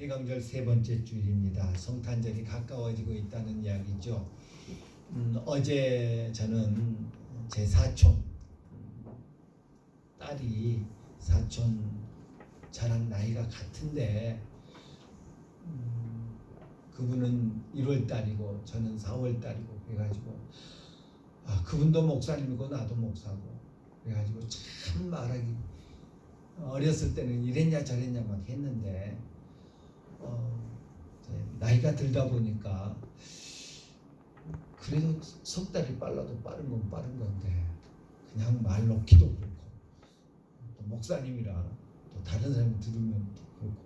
대강절 세 번째 주일입니다. 성탄절이 가까워지고 있다는 이야기죠. 어제 저는 제 사촌 딸이 저랑 나이가 같은데 그분은 1월 달이고 저는 4월 달이고 그래가지고 그분도 목사님이고 나도 목사고 그래가지고 참 말하기 어렸을 때는 이랬냐 저랬냐 막 했는데 나이가 들다 보니까 그래도 석 달이 빨라도 빠른 건 빠른 건데 그냥 말 놓기도 그렇고 또 목사님이라 또 다른 사람이 들으면 또 그렇고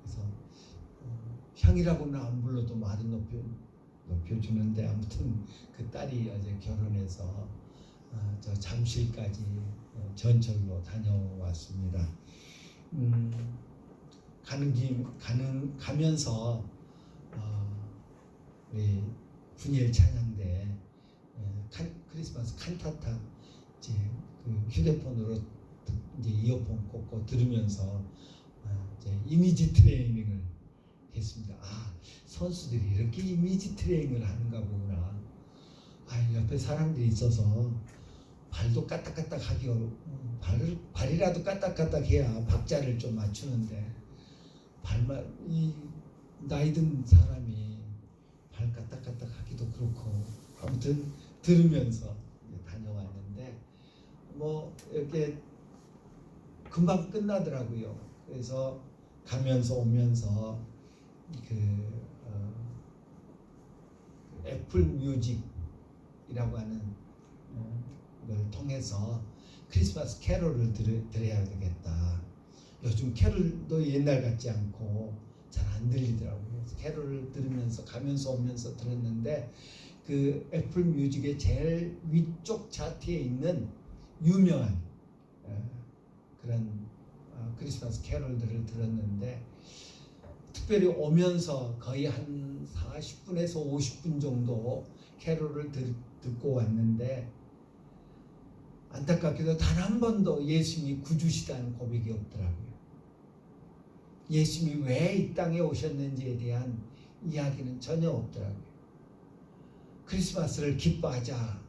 그래서 형이라고는 안 불러도 말은 높여주는데 아무튼 그 딸이 어제 결혼해서 저 잠실까지 전철로 다녀왔습니다. 가면서 우리 분이엘 찬양대 크리스마스 칸타타 이제 그 휴대폰으로 이제 이어폰 꽂고 들으면서 이제 이미지 트레이닝을 했습니다. 선수들이 이렇게 이미지 트레이닝을 하는가 보구나. 옆에 사람들이 있어서 발도 까딱까딱 하기 발이라도 까딱까딱 해야 박자를 좀 맞추는데 이 나이 든 사람이 발 까딱까딱 하기도 그렇고 아무튼 들으면서 다녀왔는데 뭐 이렇게 금방 끝나더라고요. 그래서 가면서 오면서 애플 뮤직이라고 하는 걸 통해서 크리스마스 캐롤을 들어야 되겠다. 요즘 캐롤도 옛날 같지 않고 잘 안 들리더라고요. 그래서 캐롤을 들으면서 가면서 오면서 들었는데 그 애플 뮤직의 제일 위쪽 차트에 있는 유명한 그런 크리스마스 캐롤들을 들었는데 특별히 오면서 거의 한 40분에서 50분 정도 캐롤을 듣고 왔는데 안타깝게도 단 한 번도 예수님이 구주시다는 고백이 없더라고요. 예수님이 왜 이 땅에 오셨는지에 대한 이야기는 전혀 없더라고요. 크리스마스를 기뻐하자,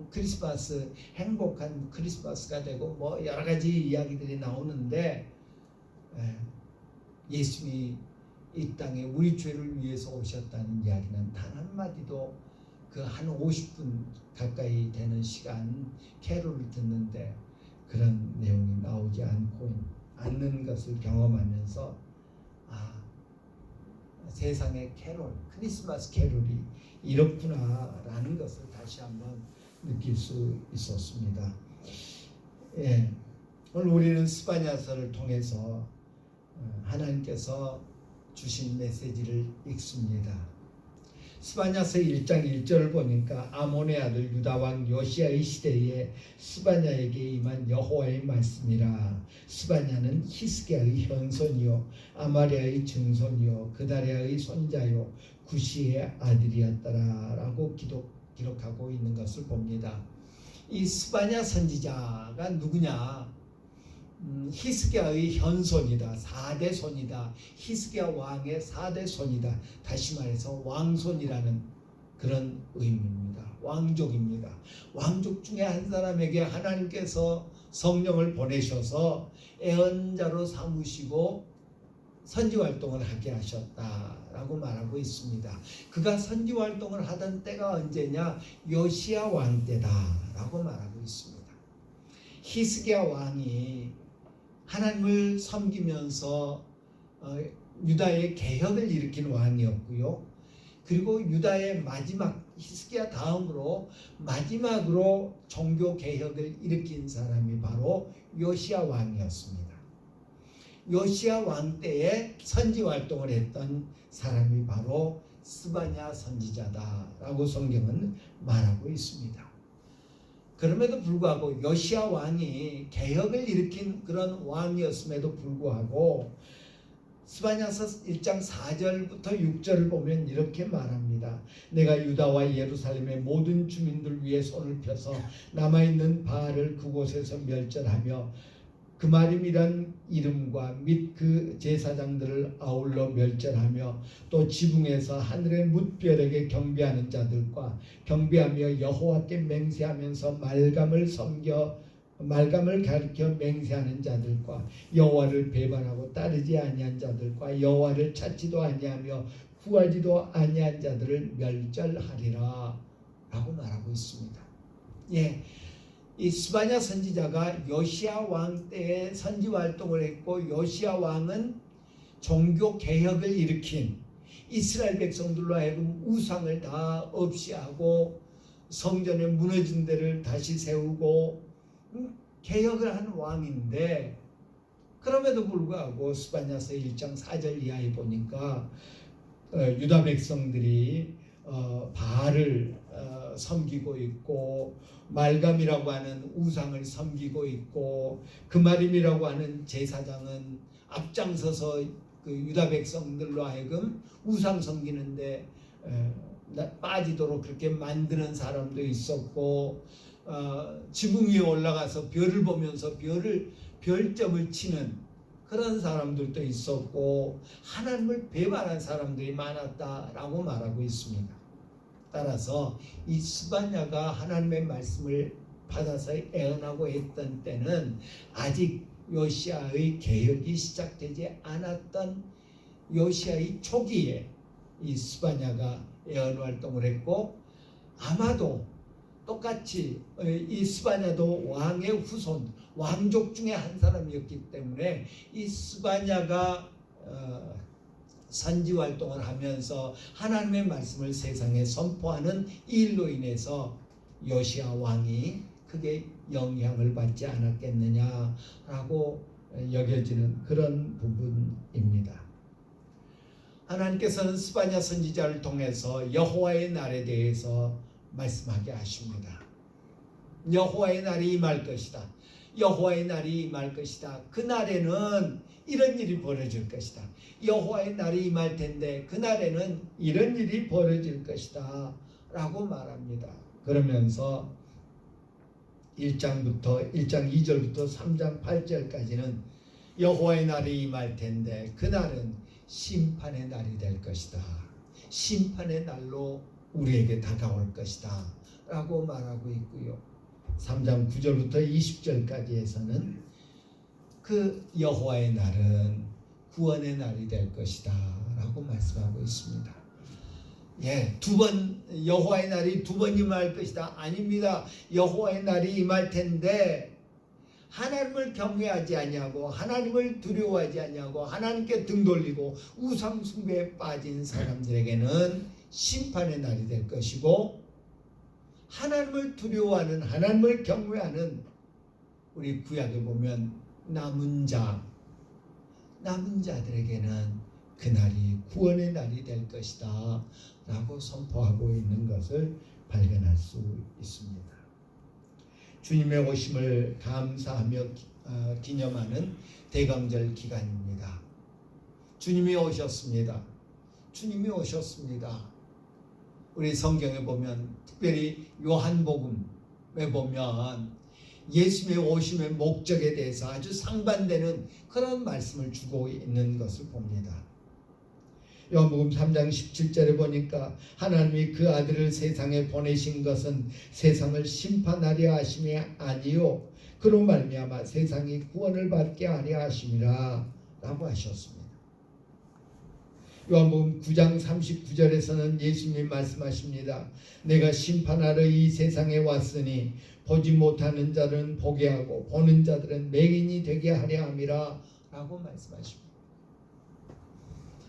크리스마스 행복한 크리스마스가 되고 뭐 여러 가지 이야기들이 나오는데 예수님이 이 땅에 우리 죄를 위해서 오셨다는 이야기는 단 한마디도 그 한 50분 가까이 되는 시간 캐롤을 듣는데 그런 내용이 나오지 않는 것을 경험하면서 세상의 캐롤, 크리스마스 캐롤이 이렇구나라는 것을 다시 한번 느낄 수 있었습니다. 오늘 우리는 스바냐서를 통해서 하나님께서 주신 메시지를 읽습니다. 스바냐서 1장 1절을 보니까 아몬의 아들 유다왕 요시야의 시대에 스바냐에게 임한 여호와의 말씀이라. 스바냐는 히스기야의 현손이요 아마리아의 증손이요 그다리아의 손자요 구시의 아들이었더라 라고 기록하고 있는 것을 봅니다. 이 스바냐 선지자가 누구냐? 히스기야의 현손이다. 4대 손이다. 히스기야 왕의 4대 손이다. 다시 말해서 왕손이라는 그런 의미입니다. 왕족입니다. 왕족 중에 한 사람에게 하나님께서 성령을 보내셔서 애언자로 삼으시고 선지활동을 하게 하셨다라고 말하고 있습니다. 그가 선지활동을 하던 때가 언제냐? 요시야 왕 때다라고 말하고 있습니다. 히스기야 왕이 하나님을 섬기면서 유다의 개혁을 일으킨 왕이었고요. 그리고 유다의 마지막 히스기야 다음으로 마지막으로 종교 개혁을 일으킨 사람이 바로 요시야 왕이었습니다. 요시야 왕 때에 선지 활동을 했던 사람이 바로 스바냐 선지자다라고 성경은 말하고 있습니다. 그럼에도 불구하고 요시야 왕이 개혁을 일으킨 그런 왕이었음에도 불구하고 스바냐서 1장 4절부터 6절을 보면 이렇게 말합니다. 내가 유다와 예루살렘의 모든 주민들 위에 손을 펴서 남아있는 바알을 그곳에서 멸절하며 그마림이란 이름과 및 그 제사장들을 아울러 멸절하며 또 지붕에서 하늘의 뭇별에게 경배하는 자들과 경배하며 여호와께 맹세하면서 말감을 가리켜 맹세하는 자들과 여호와를 배반하고 따르지 아니한 자들과 여호와를 찾지도 아니하며 구하지도 아니한 자들을 멸절하리라 라고 말하고 있습니다. 예, 이 스바냐 선지자가 요시야 왕 때에 선지 활동을 했고, 요시야 왕은 종교 개혁을 일으킨 이스라엘 백성들로 하여금 우상을 다 없이 하고 성전에 무너진 데를 다시 세우고 개혁을 하는 왕인데, 그럼에도 불구하고 스바냐서 1장 4절 이하에 보니까 유다 백성들이 바알을 섬기고 있고, 말감이라고 하는 우상을 섬기고 있고, 그마림이라고 하는 제사장은 앞장서서 그 유다 백성들로 하여금 우상 섬기는데 빠지도록 그렇게 만드는 사람도 있었고, 지붕 위에 올라가서 별을 보면서 별점을 치는 그런 사람들도 있었고, 하나님을 배반한 사람들이 많았다라고 말하고 있습니다. 따라서 이 스바냐가 하나님의 말씀을 받아서 애언하고 했던 때는 아직 요시야의 개혁이 시작되지 않았던 요시야의 초기에 이 스바냐가 애언 활동을 했고, 아마도 똑같이 이 스바냐도 왕의 후손, 왕족 중에 한 사람이었기 때문에 이 스바냐가 선지 활동을 하면서 하나님의 말씀을 세상에 선포하는 일로 인해서 요시야 왕이 크게 영향을 받지 않았겠느냐라고 여겨지는 그런 부분입니다. 하나님께서는 스바냐 선지자를 통해서 여호와의 날에 대해서 말씀하게 하십니다. 여호와의 날이 임할 것이다. 여호와의 날이 임할 것이다. 그 날에는 이런 일이 벌어질 것이다. 여호와의 날이 임할 텐데 그 날에는 이런 일이 벌어질 것이다 라고 말합니다. 그러면서 1장 2절부터 3장 8절까지는 여호와의 날이 임할 텐데 그 날은 심판의 날이 될 것이다. 심판의 날로 우리에게 다가올 것이다 라고 말하고 있고요. 3장 9절부터 20절까지에서는 그 여호와의 날은 구원의 날이 될 것이다 라고 말씀하고 있습니다. 예, 여호와의 날이 두 번 임할 것이다. 아닙니다. 여호와의 날이 임할 텐데 하나님을 경외하지 아니하고 하나님을 두려워하지 아니하고 하나님께 등 돌리고 우상 숭배에 빠진 사람들에게는 심판의 날이 될 것이고, 하나님을 두려워하는, 하나님을 경외하는, 우리 구약에 보면 남은 자들에게는 그날이 구원의 날이 될 것이다 라고 선포하고 있는 것을 발견할 수 있습니다. 주님의 오심을 감사하며 기념하는 대강절 기간입니다. 주님이 오셨습니다. 주님이 오셨습니다. 우리 성경에 보면, 특별히 요한복음에 보면 예수님의 오심의 목적에 대해서 아주 상반되는 그런 말씀을 주고 있는 것을 봅니다. 요한복음 3장 17절에 보니까 하나님이 그 아들을 세상에 보내신 것은 세상을 심판하려 하심이 아니요 그로 말미암아 세상이 구원을 받게 하려 하심이라 라고 하셨습니다. 요한복음 9장 39절에서는 예수님이 말씀하십니다. 내가 심판하러 이 세상에 왔으니 보지 못하는 자들은 보게 하고 보는 자들은 맹인이 되게 하려 함이라 라고 말씀하십니다.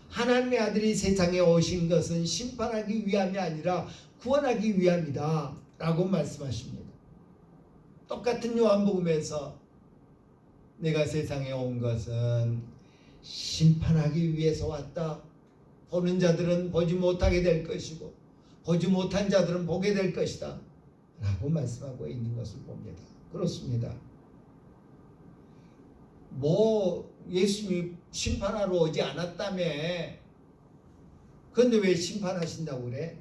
하나님의 아들이 세상에 오신 것은 심판하기 위함이 아니라 구원하기 위함이다 라고 말씀하십니다. 똑같은 요한복음에서 내가 세상에 온 것은 심판하기 위해서 왔다. 보는 자들은 보지 못하게 될 것이고 보지 못한 자들은 보게 될 것이다 라고 말씀하고 있는 것을 봅니다. 그렇습니다. 예수님이 심판하러 오지 않았다며 그런데 왜 심판하신다고 그래?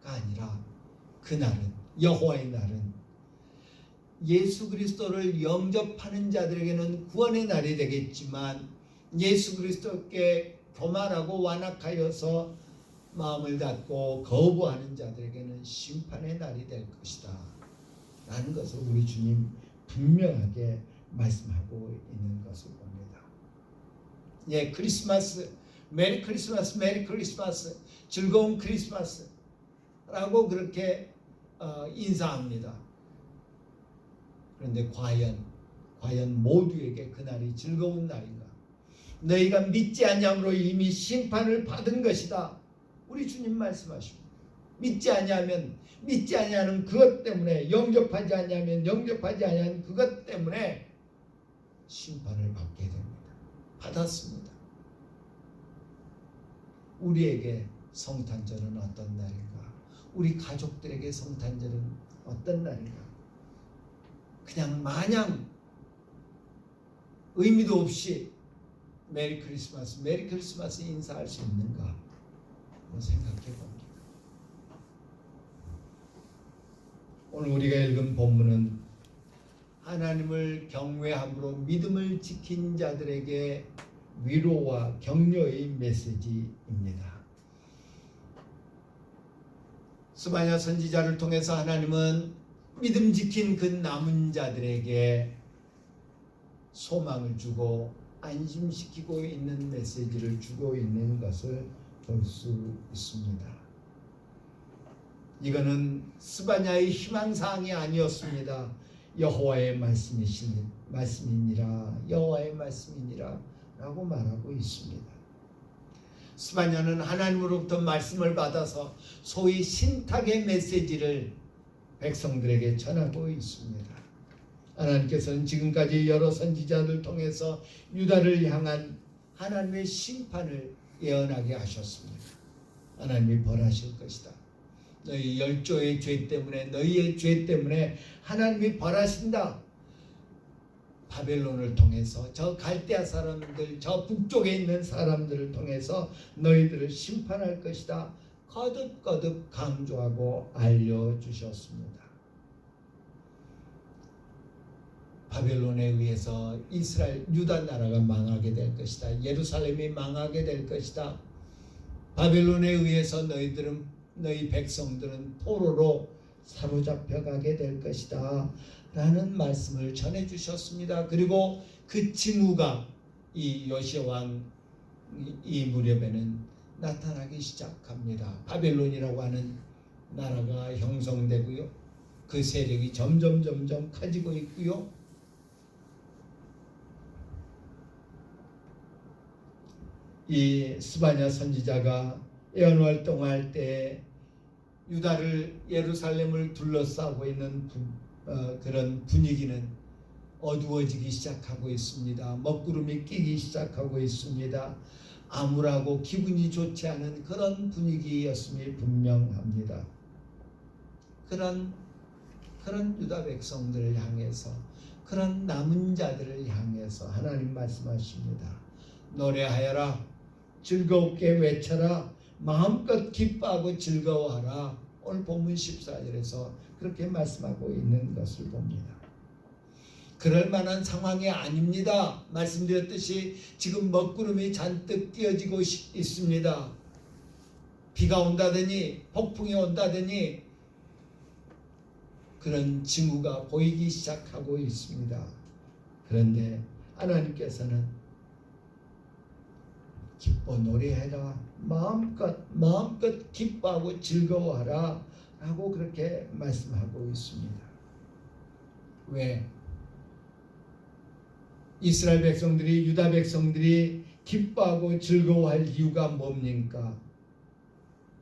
가 아니라 그날은, 여호와의 날은 예수 그리스도를 영접하는 자들에게는 구원의 날이 되겠지만 예수 그리스도께 교만하고 완악하여서 마음을 닫고 거부하는 자들에게는 심판의 날이 될 것이다 라는 것을 우리 주님 분명하게 말씀하고 있는 것을 봅니다. 예, 크리스마스, 메리 크리스마스, 메리 크리스마스, 즐거운 크리스마스라고 그렇게 인사합니다. 그런데 과연 모두에게 그날이 즐거운 날인가? 너희가 믿지 아니함으로 이미 심판을 받은 것이다. 우리 주님 말씀하십니다. 믿지 아니하는 그것 때문에, 영접하지 아니하면 영접하지 아니하는 그것 때문에 심판을 받게 됩니다. 받았습니다. 우리에게 성탄절은 어떤 날인가? 우리 가족들에게 성탄절은 어떤 날인가? 그냥 마냥 의미도 없이 메리 크리스마스 인사할 수 있는가? 생각해 봅니다. 오늘 우리가 읽은 본문은 하나님을 경외함으로 믿음을 지킨 자들에게 위로와 격려의 메시지입니다. 스바냐 선지자를 통해서 하나님은 믿음 지킨 그 남은 자들에게 소망을 주고 안심시키고 있는 메시지를 주고 있는 것을 볼 수 있습니다. 이거는 스바냐의 희망사항이 아니었습니다. 여호와의 말씀이니라 라고 말하고 있습니다. 스바냐는 하나님으로부터 말씀을 받아서 소위 신탁의 메시지를 백성들에게 전하고 있습니다. 하나님께서는 지금까지 여러 선지자들 통해서 유다를 향한 하나님의 심판을 예언하게 하셨습니다. 하나님이 벌하실 것이다. 너희 열조의 죄 때문에, 너희의 죄 때문에 하나님이 벌하신다. 바벨론을 통해서, 저 갈대아 사람들, 저 북쪽에 있는 사람들을 통해서 너희들을 심판할 것이다. 거듭거듭 강조하고 알려주셨습니다. 바벨론에 의해서 이스라엘, 유다 나라가 망하게 될 것이다. 예루살렘이 망하게 될 것이다. 바벨론에 의해서 너희 백성들은 포로로 사로잡혀가게 될 것이다 라는 말씀을 전해주셨습니다. 그리고 그 징후가 이 요시야 왕 이 무렵에는 나타나기 시작합니다. 바벨론이라고 하는 나라가 형성되고요, 그 세력이 점점 커지고 있고요, 이 스바냐 선지자가 예언 활동할 때 유다를, 예루살렘을 둘러싸고 있는 그런 분위기는 어두워지기 시작하고 있습니다. 먹구름이 끼기 시작하고 있습니다. 암울하고 기분이 좋지 않은 그런 분위기였음이 분명합니다. 그런 유다 백성들을 향해서, 그런 남은 자들을 향해서 하나님 말씀하십니다. 노래하여라, 즐겁게 외쳐라, 마음껏 기뻐하고 즐거워하라. 오늘 본문 14절에서 그렇게 말씀하고 있는 것을 봅니다. 그럴 만한 상황이 아닙니다. 말씀드렸듯이 지금 먹구름이 잔뜩 띄어지고 있습니다. 비가 온다더니, 폭풍이 온다더니 그런 징후가 보이기 시작하고 있습니다. 그런데 하나님께서는 기뻐 노래해라, 마음껏 기뻐하고 즐거워하라 라고 그렇게 말씀하고 있습니다. 왜? 이스라엘 백성들이, 유다 백성들이 기뻐하고 즐거워할 이유가 뭡니까?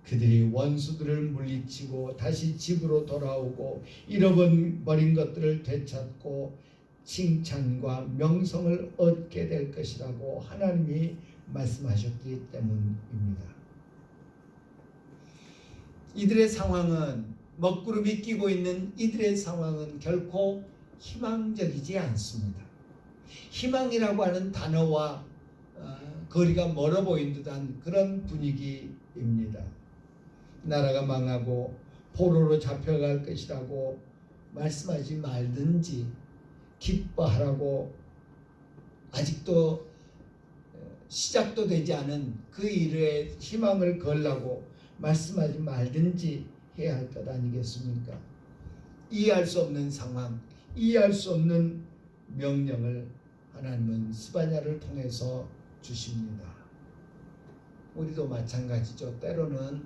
그들이 원수들을 물리치고 다시 집으로 돌아오고 잃어버린 것들을 되찾고 칭찬과 명성을 얻게 될 것이라고 하나님이 말씀하셨기 때문입니다. 이들의 상황은, 먹구름이 끼고 있는 이들의 상황은 결코 희망적이지 않습니다. 희망이라고 하는 단어와 거리가 멀어 보인 듯한 그런 분위기입니다. 나라가 망하고 포로로 잡혀갈 것이라고 말씀하지 말든지 기뻐하라고 아직도 시작도 되지 않은 그 일에 희망을 걸라고 말씀하지 말든지 해야 할 것 아니겠습니까? 이해할 수 없는 상황, 이해할 수 없는 명령을 하나님은 스바냐를 통해서 주십니다. 우리도 마찬가지죠. 때로는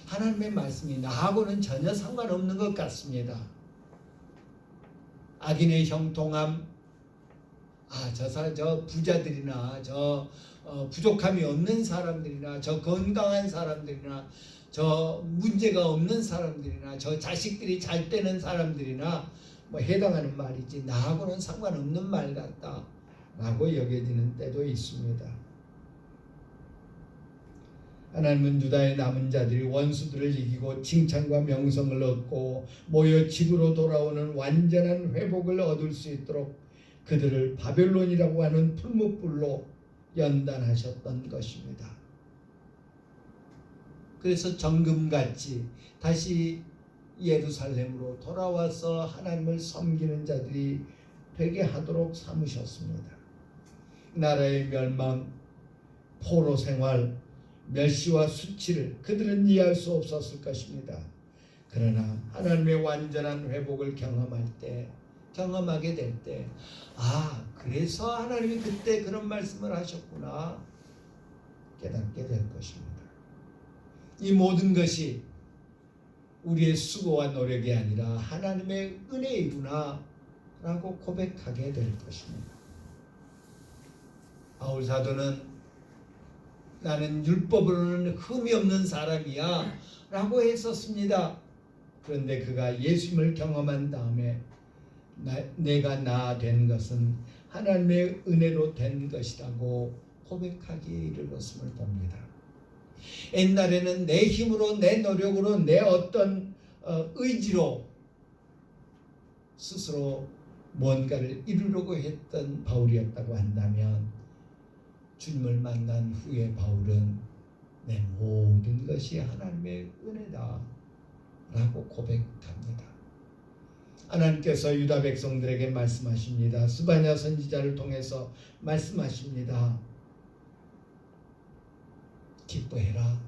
하나님의 말씀이 나하고는 전혀 상관없는 것 같습니다. 악인의 형통함, 저 부자들이나 부족함이 없는 사람들이나 저 건강한 사람들이나 저 문제가 없는 사람들이나 저 자식들이 잘 되는 사람들이나 해당하는 말이지 나하고는 상관없는 말 같다 라고 여겨지는 때도 있습니다. 하나님은 유다의 남은 자들이 원수들을 이기고 칭찬과 명성을 얻고 모여 집으로 돌아오는 완전한 회복을 얻을 수 있도록 그들을 바벨론이라고 하는 풀무불로 연단하셨던 것입니다. 그래서 정금같이 다시 예루살렘으로 돌아와서 하나님을 섬기는 자들이 되게 하도록 삼으셨습니다. 나라의 멸망, 포로 생활, 멸시와 수치를 그들은 이해할 수 없었을 것입니다. 그러나 하나님의 완전한 회복을 경험하게 될 때, 그래서 하나님이 그때 그런 말씀을 하셨구나 깨닫게 될 것입니다. 이 모든 것이 우리의 수고와 노력이 아니라 하나님의 은혜이구나 라고 고백하게 될 것입니다. 바울 사도는 나는 율법으로는 흠이 없는 사람이야 라고 했었습니다. 그런데 그가 예수님을 경험한 다음에 내가 나 된 것은 하나님의 은혜로 된 것이라고 고백하기에 이르렀음을 봅니다. 옛날에는 내 힘으로 내 노력으로 내 어떤 의지로 스스로 뭔가를 이루려고 했던 바울이었다고 한다면 주님을 만난 후에 바울은 내 모든 것이 하나님의 은혜다 라고 고백합니다. 하나님께서 유다 백성들에게 말씀하십니다. 스바냐 선지자를 통해서 말씀하십니다. 기뻐해라.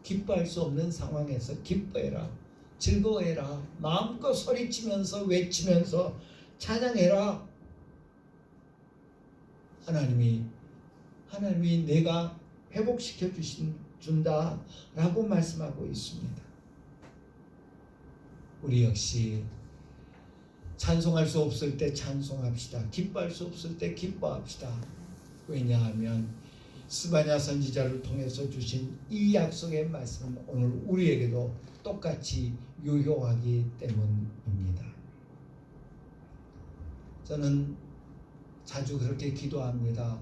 기뻐할 수 없는 상황에서 기뻐해라. 즐거워해라. 마음껏 소리치면서 외치면서 찬양해라. 하나님이 내가 회복시켜 준다 라고 말씀하고 있습니다. 우리 역시 찬송할 수 없을 때 찬송합시다. 기뻐할 수 없을 때 기뻐합시다. 왜냐하면 스바냐 선지자를 통해서 주신 이 약속의 말씀은 오늘 우리에게도 똑같이 유효하기 때문입니다. 저는 자주 그렇게 기도합니다.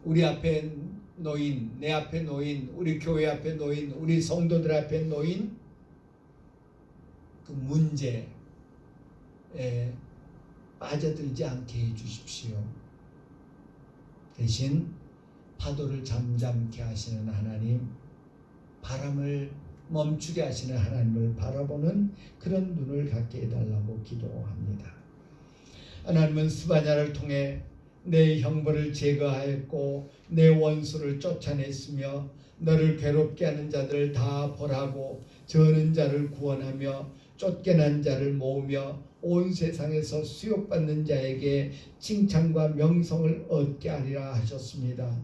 우리 앞에 놓인, 내 앞에 놓인, 우리 교회 앞에 놓인, 우리 성도들 앞에 놓인 그 문제에 빠져들지 않게 해주십시오. 대신 파도를 잠잠케 하시는 하나님, 바람을 멈추게 하시는 하나님을 바라보는 그런 눈을 갖게 해달라고 기도합니다. 하나님은 스바냐를 통해 내 형벌을 제거하였고 내 원수를 쫓아냈으며 너를 괴롭게 하는 자들을 다 벌하고 저는 자를 구원하며 쫓겨난 자를 모으며 온 세상에서 수욕받는 자에게 칭찬과 명성을 얻게 하리라 하셨습니다.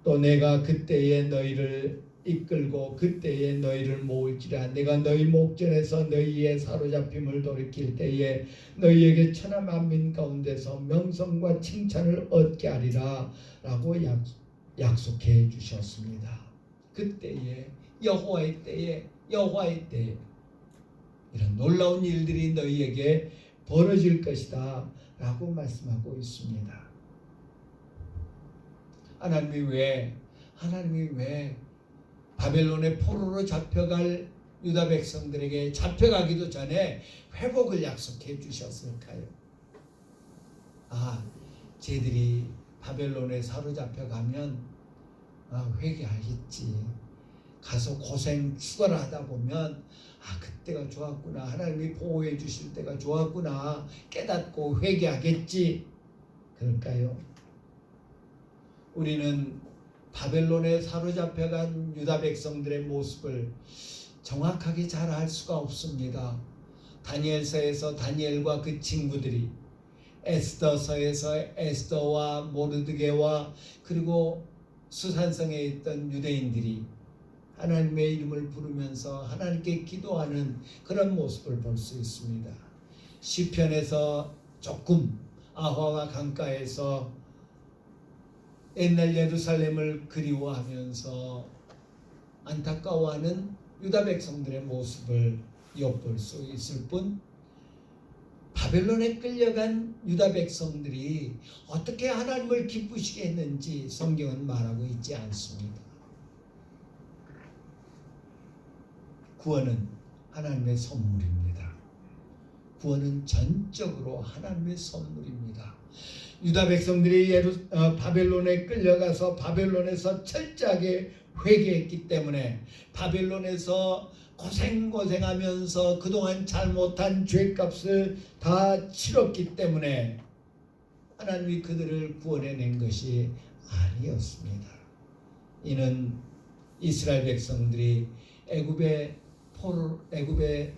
또 내가 그때에 너희를 이끌고 그때에 너희를 모을지라. 내가 너희 목전에서 너희의 사로잡힘을 돌이킬 때에 너희에게 천하 만민 가운데서 명성과 칭찬을 얻게 하리라 라고 약속해 주셨습니다. 그때에 여호와의 때에 이런 놀라운 일들이 너희에게 벌어질 것이다 라고 말씀하고 있습니다. 하나님이 왜 바벨론의 포로로 잡혀갈 유다 백성들에게 잡혀가기도 전에 회복을 약속해 주셨을까요? 쟤들이 바벨론에 사로잡혀가면 회개하겠지. 가서 고생 수고를 하다 보면 그때가 좋았구나, 하나님이 보호해 주실 때가 좋았구나 깨닫고 회개하겠지. 그럴까요? 우리는 바벨론에 사로잡혀간 유다 백성들의 모습을 정확하게 잘 알 수가 없습니다. 다니엘서에서 다니엘과 그 친구들이, 에스더서에서 에스더와 모르드게와 그리고 수산성에 있던 유대인들이 하나님의 이름을 부르면서 하나님께 기도하는 그런 모습을 볼 수 있습니다. 시편에서 조금 아화와 강가에서 옛날 예루살렘을 그리워하면서 안타까워하는 유다 백성들의 모습을 엿볼 수 있을 뿐, 바벨론에 끌려간 유다 백성들이 어떻게 하나님을 기쁘시게 했는지 성경은 말하고 있지 않습니다. 구원은 하나님의 선물입니다. 구원은 전적으로 하나님의 선물입니다. 유다 백성들이 바벨론에 끌려가서 바벨론에서 철저하게 회개했기 때문에, 바벨론에서 고생하면서 그동안 잘못한 죄값을 다 치렀기 때문에 하나님이 그들을 구원해낸 것이 아니었습니다. 이는 이스라엘 백성들이 애굽의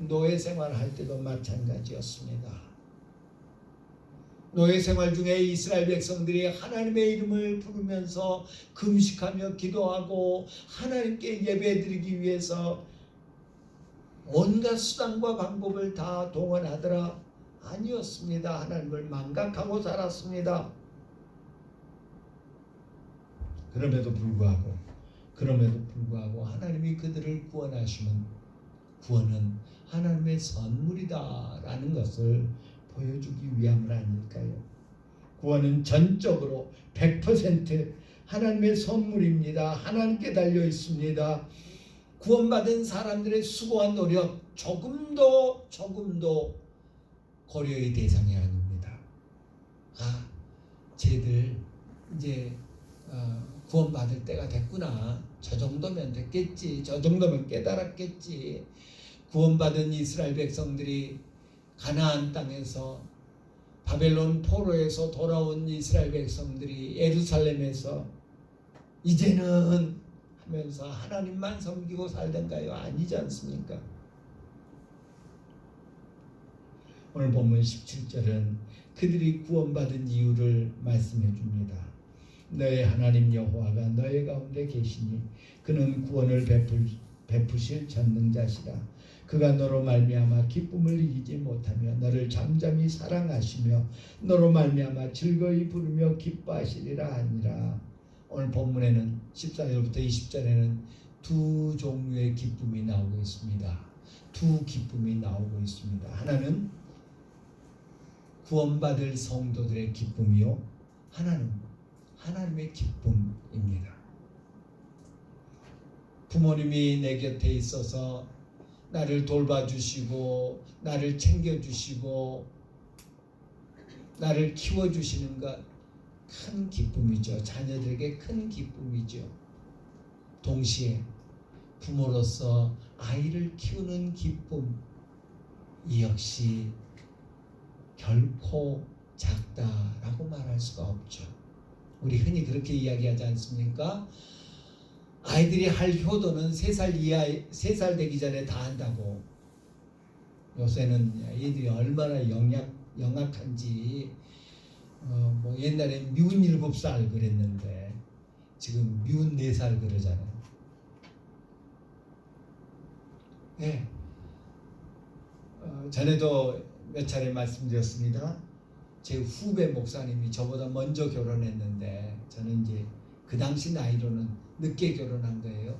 노예 생활할 때도 마찬가지였습니다. 노예 생활 중에 이스라엘 백성들이 하나님의 이름을 부르면서 금식하며 기도하고 하나님께 예배드리기 위해서 온갖 수단과 방법을 다 동원하더라. 아니었습니다. 하나님을 망각하고 살았습니다. 그럼에도 불구하고 하나님이 그들을 구원하시면 구원은 하나님의 선물이다라는 것을 보여주기 위함은 아닐까요? 구원은 전적으로 100% 하나님의 선물입니다. 하나님께 달려 있습니다. 구원받은 사람들의 수고와 노력 조금도 고려의 대상이 아닙니다. 쟤들 이제 구원받을 때가 됐구나, 저 정도면 됐겠지, 저 정도면 깨달았겠지. 구원받은 이스라엘 백성들이 가나안 땅에서, 바벨론 포로에서 돌아온 이스라엘 백성들이 예루살렘에서 이제는 하면서 하나님만 섬기고 살던가요? 아니지 않습니까? 오늘 본문 17절은 그들이 구원받은 이유를 말씀해 줍니다. 너의 하나님 여호와가 너의 가운데 계시니 그는 구원을 베푸실 전능자시라. 그가 너로 말미암아 기쁨을 이기지 못하며 너를 잠잠히 사랑하시며 너로 말미암아 즐거이 부르며 기뻐하시리라 하니라. 오늘 본문에는 14절부터 20절에는 두 종류의 기쁨이 나오고 있습니다. 두 기쁨이 나오고 있습니다. 하나는 구원받을 성도들의 기쁨이요, 하나는 하나님의 기쁨입니다. 부모님이 내 곁에 있어서 나를 돌봐주시고 나를 챙겨주시고 나를 키워주시는 것, 큰 기쁨이죠. 자녀들에게 큰 기쁨이죠. 동시에 부모로서 아이를 키우는 기쁨, 이 역시 결코 작다라고 말할 수가 없죠. 우리 흔히 그렇게 이야기하지 않습니까? 아이들이 할 효도는 3살 되기 전에 다 한다고. 요새는 아이들이 얼마나 영악한지, 옛날에 미운 7살 그랬는데 지금 미운 4살 그러잖아요. 네. 전에도 몇 차례 말씀드렸습니다. 제 후배 목사님이 저보다 먼저 결혼했는데, 저는 이제 그 당시 나이로는 늦게 결혼한 거예요.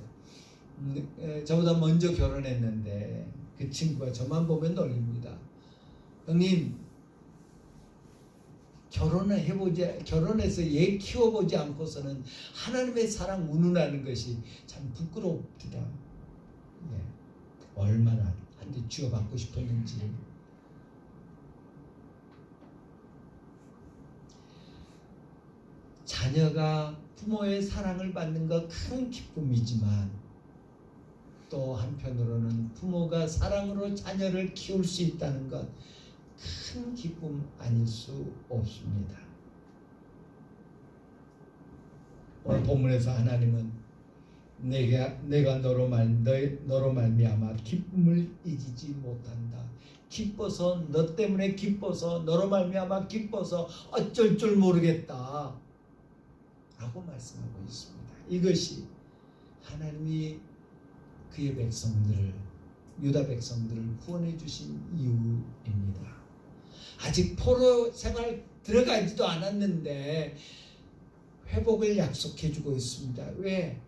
저보다 먼저 결혼했는데 그 친구가 저만 보면 놀립니다. 형님, 결혼해서 얘 키워보지 않고서는 하나님의 사랑 운운하는 것이 참 부끄럽다. 예. 얼마나 한 대 쥐어받고 싶었는지. 자녀가 부모의 사랑을 받는 것 큰 기쁨이지만 또 한편으로는 부모가 사랑으로 자녀를 키울 수 있다는 것, 큰 기쁨 아닐 수 없습니다. 오늘 본문에서 하나님은 내가 너로 말미암아 기쁨을 이기지 못한다. 기뻐서, 너 때문에 기뻐서, 너로 말미암아 기뻐서 어쩔 줄 모르겠다 라고 말씀하고 있습니다. 이것이 하나님이 그의 백성들을, 유다 백성들을 구원해 주신 이유입니다. 아직 포로 생활 들어가지도 않았는데 회복을 약속해 주고 있습니다. 왜?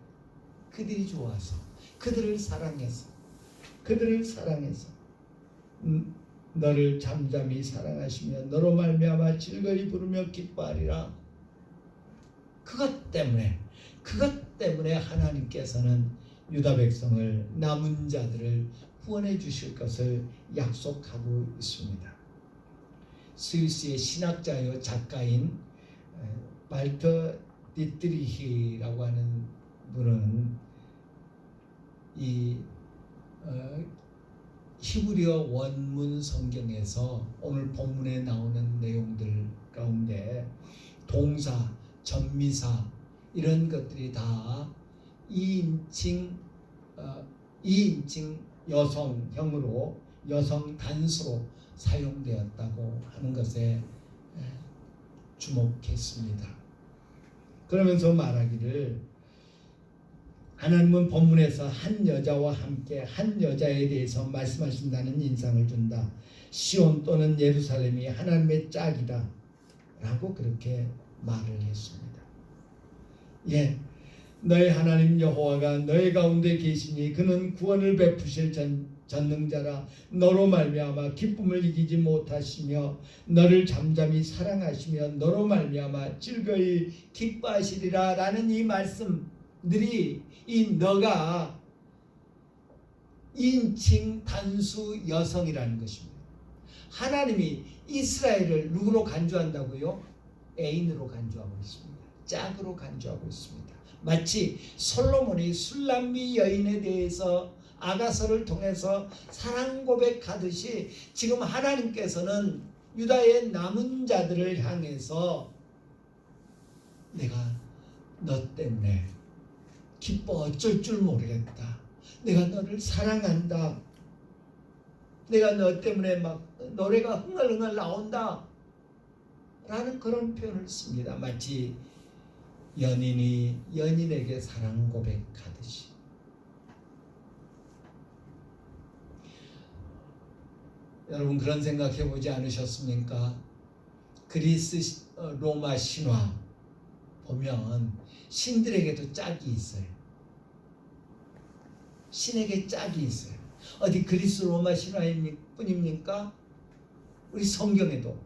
그들이 좋아서, 그들을 사랑해서, 너를 잠잠히 사랑하시며 너로 말미암아 즐거이 부르며 기뻐하리라. 그것 때문에 하나님께서는 유다 백성을, 남은 자들을 구원해 주실 것을 약속하고 있습니다. 스위스의 신학자요 작가인 발터 디트리히라고 하는 분은 이 히브리어 원문 성경에서 오늘 본문에 나오는 내용들 가운데 동사, 전미사 이런 것들이 다 2인칭 여성형으로, 여성 단수로 사용되었다고 하는 것에 주목했습니다. 그러면서 말하기를, 하나님은 본문에서 한 여자와 함께 한 여자에 대해서 말씀하신다는 인상을 준다. 시온 또는 예루살렘이 하나님의 짝이다 라고 그렇게 말을 했습니다. 예, 너의 하나님 여호와가 너의 가운데 계시니 그는 구원을 베푸실 전능자라. 너로 말미암아 기쁨을 이기지 못하시며 너를 잠잠히 사랑하시며 너로 말미암아 즐거이 기뻐하시리라 라는 이 말씀들이, 이 너가 인칭 단수 여성이라는 것입니다. 하나님이 이스라엘을 누구로 간주한다고요? 애인으로 간주하고 있습니다. 짝으로 간주하고 있습니다. 마치 솔로몬이 술람미 여인에 대해서 아가서를 통해서 사랑 고백하듯이 지금 하나님께서는 유다의 남은 자들을 향해서 내가 너 때문에 기뻐 어쩔 줄 모르겠다. 내가 너를 사랑한다. 내가 너 때문에 막 노래가 흥얼흥얼 나온다 라는 그런 표현을 씁니다. 마치 연인이 연인에게 사랑 고백하듯이. 여러분 그런 생각 해보지 않으셨습니까? 그리스 로마 신화 보면 신들에게도 짝이 있어요. 신에게 짝이 있어요. 어디 그리스 로마 신화뿐입니까? 우리 성경에도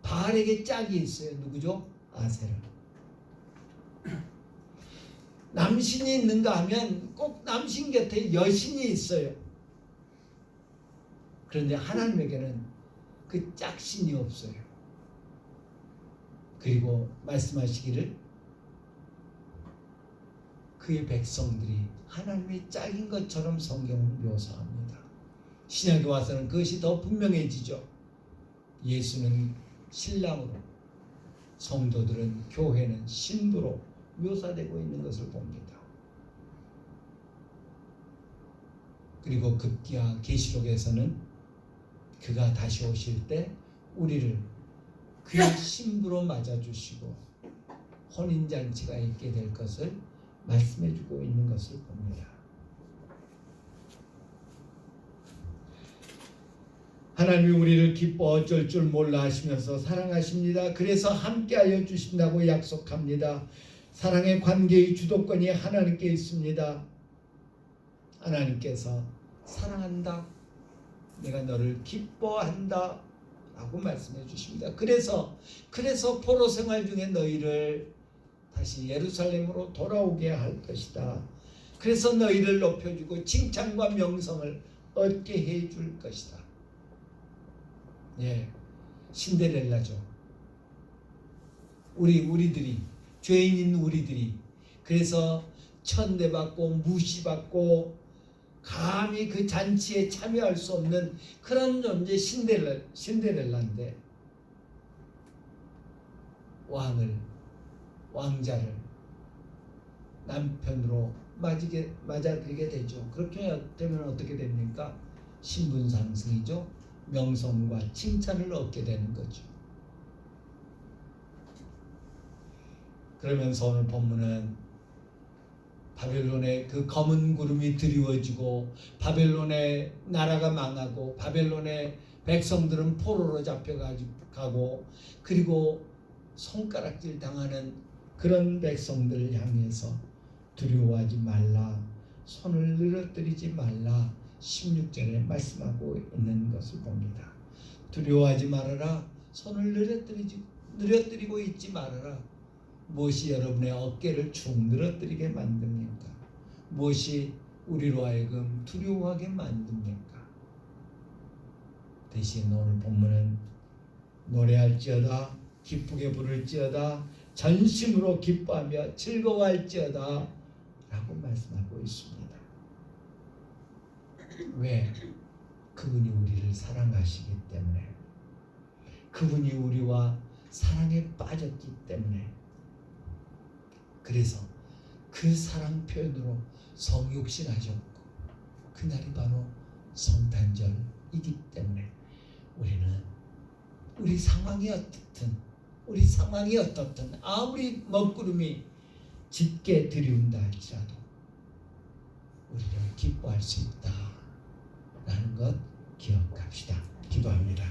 바알에게 짝이 있어요. 누구죠? 아세라. 남신이 있는가 하면 꼭 남신 곁에 여신이 있어요. 그런데 하나님에게는 그 짝신이 없어요. 그리고 말씀하시기를 그의 백성들이 하나님의 짝인 것처럼 성경은 묘사합니다. 신약에 와서는 그것이 더 분명해지죠. 예수는 신랑으로, 성도들은, 교회는 신부로 묘사되고 있는 것을 봅니다. 그리고 급기야 계시록에서는 그가 다시 오실 때 우리를 그의 신부로 맞아주시고 혼인잔치가 있게 될 것을 말씀해주고 있는 것을 봅니다. 하나님이 우리를 기뻐 어쩔 줄 몰라 하시면서 사랑하십니다. 그래서 함께하여 주신다고 약속합니다. 사랑의 관계의 주도권이 하나님께 있습니다. 하나님께서 사랑한다, 내가 너를 기뻐한다 라고 말씀해 주십니다. 그래서 포로 생활 중에 너희를 다시 예루살렘으로 돌아오게 할 것이다. 그래서 너희를 높여주고 칭찬과 명성을 얻게 해줄 것이다. 예, 신데렐라죠. 우리들이, 죄인인 우리들이 그래서 천대받고 무시받고 감히 그 잔치에 참여할 수 없는 그런 존재 신데렐라인데 왕자를 남편으로 맞아들이게 되죠. 그렇게 되면 어떻게 됩니까? 신분 상승이죠. 명성과 칭찬을 얻게 되는 거죠. 그러면서 오늘 본문은 바벨론의 그 검은 구름이 드리워지고 바벨론의 나라가 망하고 바벨론의 백성들은 포로로 잡혀가고 그리고 손가락질 당하는 그런 백성들을 향해서 두려워하지 말라, 손을 늘어뜨리지 말라 16절에 말씀하고 있는 것을 봅니다. 두려워하지 말아라, 손을 늘어뜨리고 있지 말아라. 무엇이 여러분의 어깨를 축 늘어뜨리게 만듭니까? 무엇이 우리로 하여금 두려워하게 만듭니까? 대신 오늘 본문은 노래할지어다, 기쁘게 부를지어다, 전심으로 기뻐하며 즐거워할지어다 라고 말씀하고 있습니다. 왜? 그분이 우리를 사랑하시기 때문에, 그분이 우리와 사랑에 빠졌기 때문에, 그래서 그 사랑 표현으로 성육신하셨고 그날이 바로 성탄절이기 때문에 우리는 우리 상황이 어떻든 아무리 먹구름이 짙게 들이운다 할지라도 우리는 기뻐할 수 있다라는 것 기억합시다. 기도합니다.